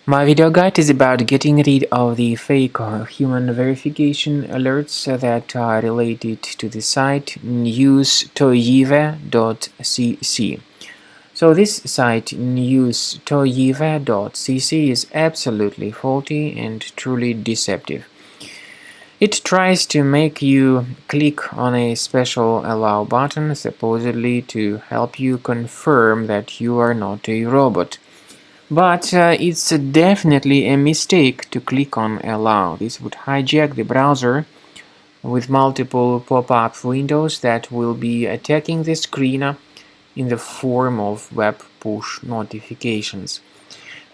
My video guide is about getting rid of the fake human verification alerts that are related to the site News-toyive.cc. So this site News-toyive.cc is absolutely faulty and truly deceptive. It tries to make you click on a special allow button, supposedly to help you confirm that you are not a robot. But it's definitely a mistake to click on allow. This would hijack the browser with multiple pop-up windows that will be attacking the screen in the form of web push notifications.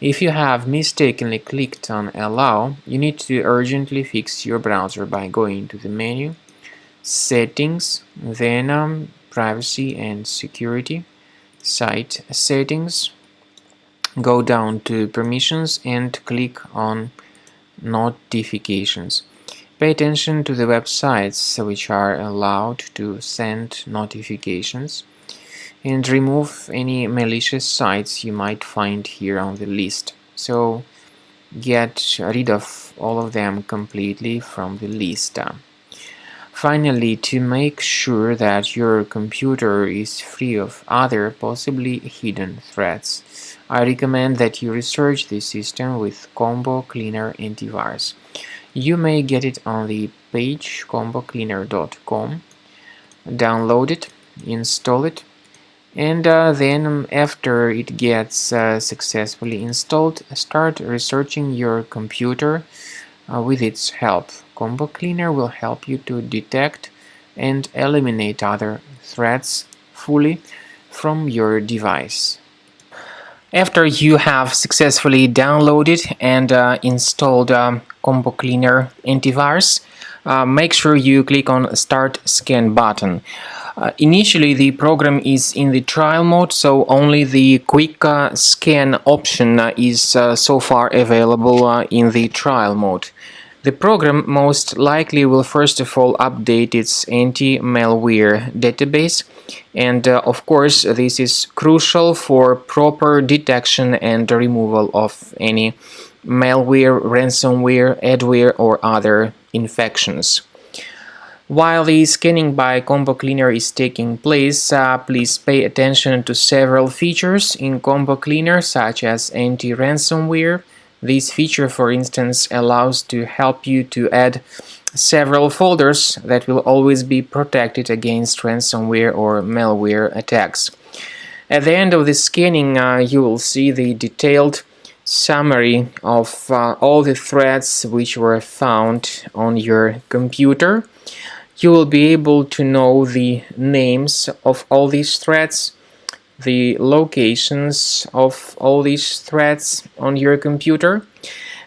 If you have mistakenly clicked on allow, you need to urgently fix your browser by going to the menu, settings, then privacy and security, site settings, go down to permissions and click on notifications. Pay attention to the websites which are allowed to send notifications and remove any malicious sites you might find here on the list. So get rid of all of them completely from the list. Finally, to make sure that your computer is free of other possibly hidden threats, I recommend that you research this system with Combo Cleaner Antivirus. You may get it on the page combocleaner.com, download it, install it, and then after it gets successfully installed, start researching your computer with its help. Combo Cleaner will help you to detect and eliminate other threats fully from your device. After you have successfully downloaded and installed Combo Cleaner Antivirus, make sure you click on Start Scan button. Initially, the program is in the trial mode, so only the quick scan option is so far available in the trial mode. The program most likely will first of all update its anti-malware database, and of course this is crucial for proper detection and removal of any malware, ransomware, adware or other infections. While the scanning by Combo Cleaner is taking place, please pay attention to several features in Combo Cleaner such as anti-ransomware. This feature, for instance, allows to help you to add several folders that will always be protected against ransomware or malware attacks. At the end of the scanning, you will see the detailed summary of all the threats which were found on your computer. You will be able to know the names of all these threats, the locations of all these threats on your computer,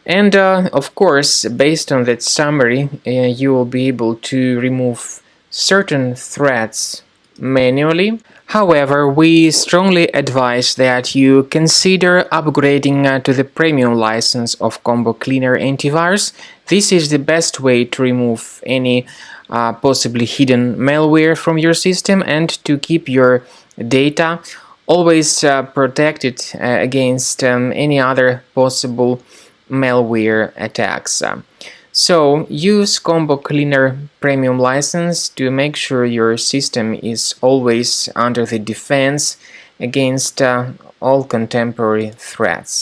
and of course, based on that summary, you will be able to remove certain threats manually. However, we strongly advise that you consider upgrading to the premium license of Combo Cleaner Antivirus. This is the best way to remove any possibly hidden malware from your system and to keep your data always protected against any other possible malware attacks. So use Combo Cleaner Premium license to make sure your system is always under the defense against all contemporary threats.